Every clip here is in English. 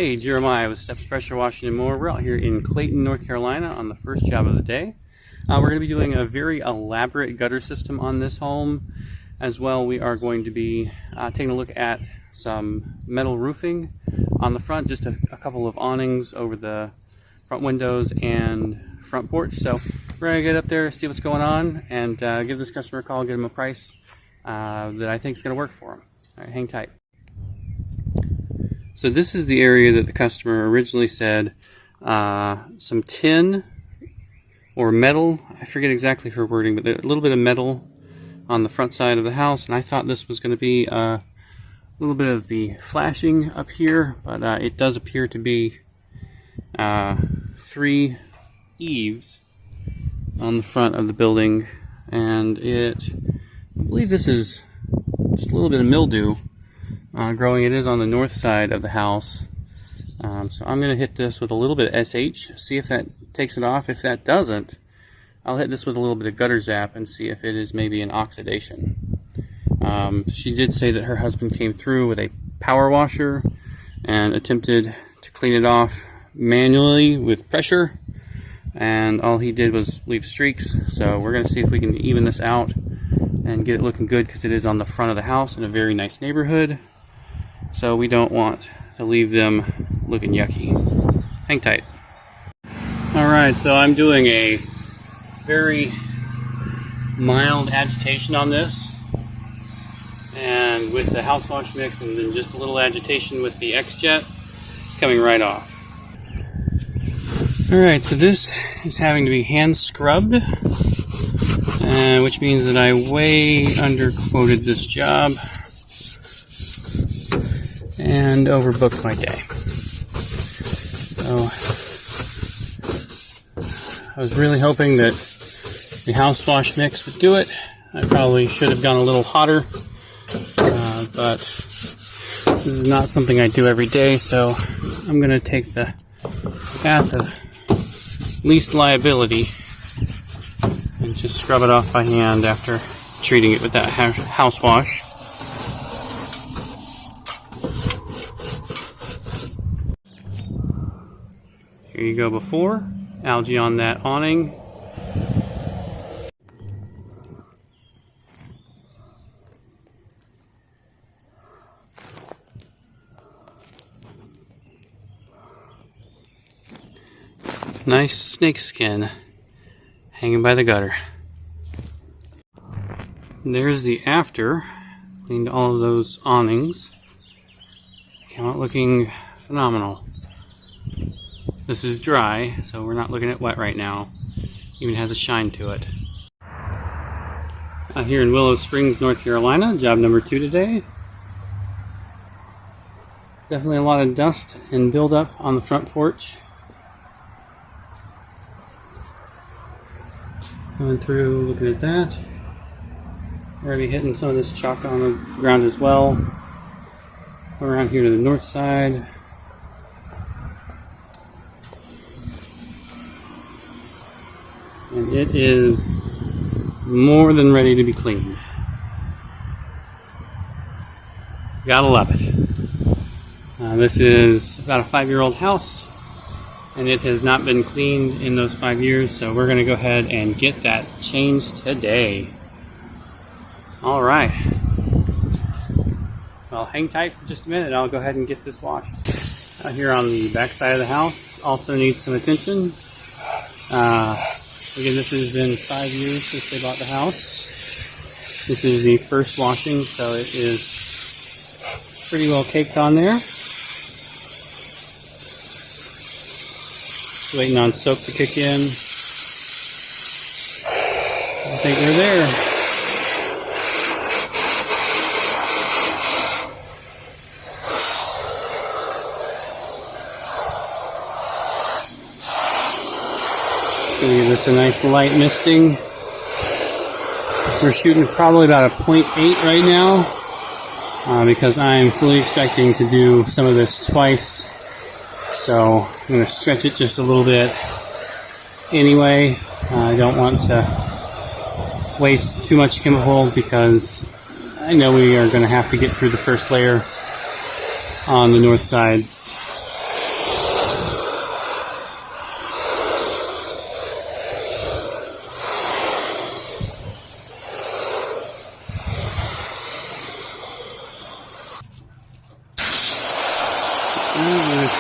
Hey, Jeremiah with Steps Pressure Washing and More. We're out here in Clayton, North Carolina on the first job of the day. We're going to be doing a very elaborate gutter system on this home. As well, we are going to be taking a look at some metal roofing on the front, just a couple of awnings over the front windows and front porch. So we're going to get up there, see what's going on, and give this customer a call, get him a price that I think is going to work for him. All right, hang tight. So this is the area that the customer originally said some tin or metal, I forget exactly her wording, but a little bit of metal on the front side of the house, and I thought this was going to be a little bit of the flashing up here, but it does appear to be 3 eaves on the front of the building, and I believe this is just a little bit of mildew growing. It is on the north side of the house. So I'm going to hit this with a little bit of SH, see if that takes it off. If that doesn't, I'll hit this with a little bit of gutter zap and see if it is maybe an oxidation. She did say that her husband came through with a power washer and attempted to clean it off manually with pressure, and all he did was leave streaks. So we're going to see if we can even this out and get it looking good, because it is on the front of the house in a very nice neighborhood. So we don't want to leave them looking yucky. Hang tight. Alright, so I'm doing a very mild agitation on this. And with the house wash mix and then just a little agitation with the X-Jet, it's coming right off. Alright, so this is having to be hand scrubbed, which means that I way underquoted this job and overbooked my day. So I was really hoping that the house wash mix would do it. I probably should have gone a little hotter, but this is not something I do every day, so I'm going to take the path of least liability and just scrub it off by hand after treating it with that house wash. Here you go before. Algae on that awning. Nice snake skin hanging by the gutter. There's the after. Cleaned all of those awnings. Came out looking phenomenal. This is dry, so we're not looking at wet right now. Even has a shine to it. Out here in Willow Springs, North Carolina, job number 2 today. Definitely a lot of dust and buildup on the front porch. Going through, looking at that. We're going to be hitting some of this chalk on the ground as well. Around here to the north side. And it is more than ready to be cleaned. Gotta love it. This is about a 5-year-old house, and it has not been cleaned in those 5 years, so we're going to go ahead and get that changed today. Alright. Well, hang tight for just a minute. I'll go ahead and get this washed. Out here on the back side of the house also needs some attention. Again, this has been 5 years since they bought the house. This is the first washing, so it is pretty well caked on there. Waiting on soap to kick in. I think we're there. Gonna give this a nice light misting. We're shooting probably about a 0.8 right now, because I'm fully expecting to do some of this twice. So I'm going to stretch it just a little bit anyway. I don't want to waste too much chemical, because I know we are going to have to get through the first layer on the north sides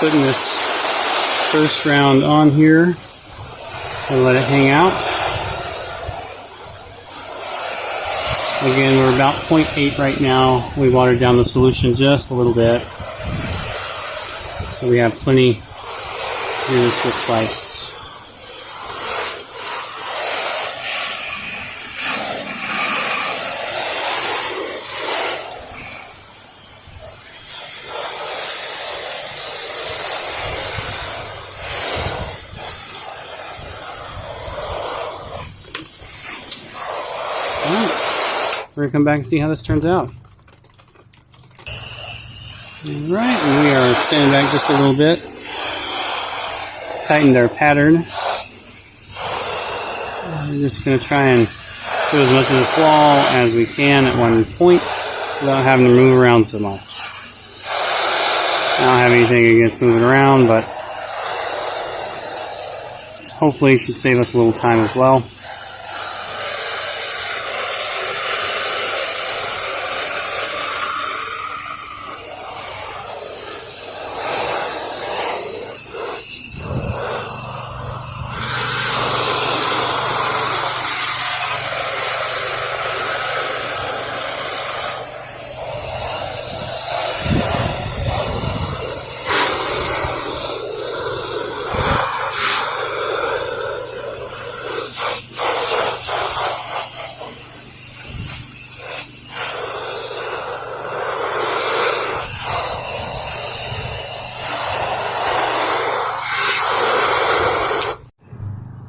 putting this first round on here and let it hang out. Again, we're about 0.8 right now. We watered down the solution just a little bit. So we have plenty to do this with twice. Alright, we're going to come back and see how this turns out. Alright, and we are standing back just a little bit. Tightened our pattern. We're just going to try and do as much of this wall as we can at one point without having to move around so much. I don't have anything against moving around, but hopefully it should save us a little time as well.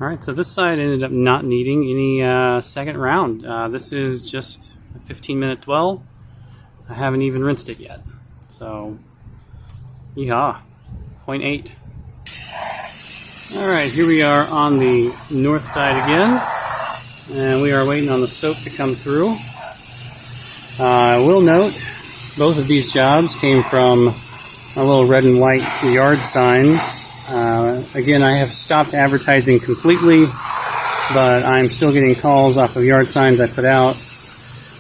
Alright, so this side ended up not needing any second round. This is just a 15-minute dwell. I haven't even rinsed it yet. So, yeehaw, 0.8. Alright, here we are on the north side again. And we are waiting on the soap to come through. I will note, both of these jobs came from a little red and white yard signs. Again, I have stopped advertising completely, but I'm still getting calls off of yard signs I put out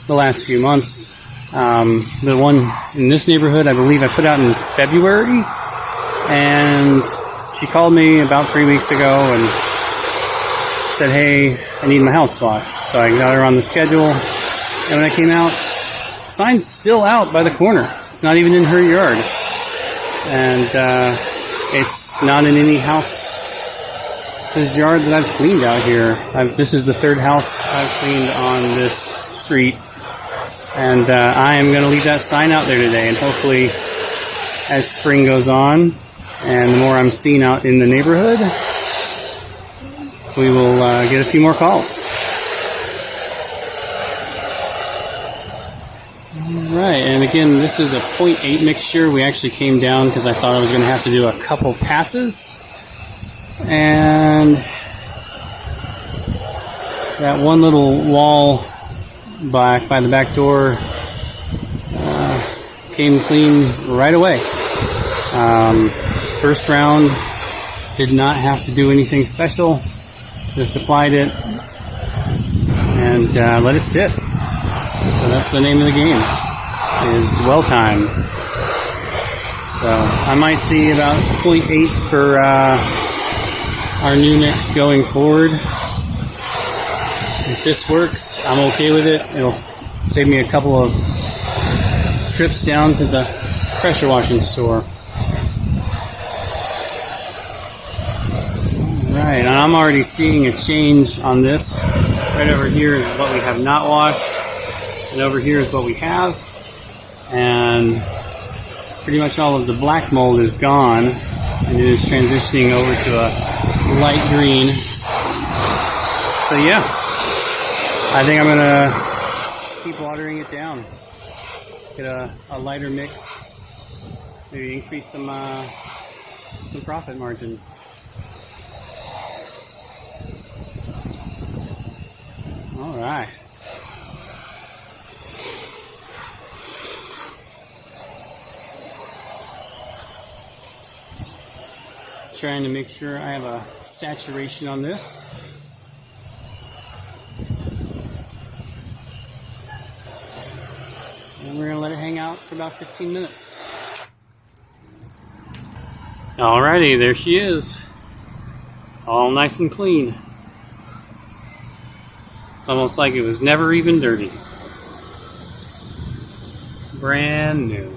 the last few months. The one in this neighborhood, I believe I put out in February, and she called me about 3 weeks ago and said, hey, I need my house washed. So I got her on the schedule, and when I came out, the sign's still out by the corner. It's not even in her yard. And it's not in any house's yard that I've cleaned out here. This is the third house I've cleaned on this street. And I am going to leave that sign out there today. And hopefully, as spring goes on, and the more I'm seen out in the neighborhood, we will get a few more calls. Alright, and again, this is a 0.8 mixture. We actually came down because I thought I was going to have to do a couple passes. And that one little wall by the back door came clean right away. First round, did not have to do anything special. Just applied it and let it sit. So that's the name of the game, is dwell time. So I might see about 0.8 for our new mix going forward. If this works, I'm okay with it. It'll save me a couple of trips down to the pressure washing store. Alright, and I'm already seeing a change on this. Right over here is what we have not washed. And over here is what we have, and pretty much all of the black mold is gone, and it is transitioning over to a light green. So yeah, I think I'm going to keep watering it down, get a lighter mix, maybe increase some profit margin. Alright. Trying to make sure I have a saturation on this. And we're going to let it hang out for about 15 minutes. Alrighty, there she is. All nice and clean. Almost like it was never even dirty. Brand new.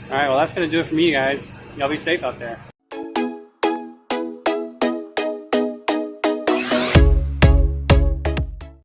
Alright, well that's going to do it for me, guys. Y'all be safe out there.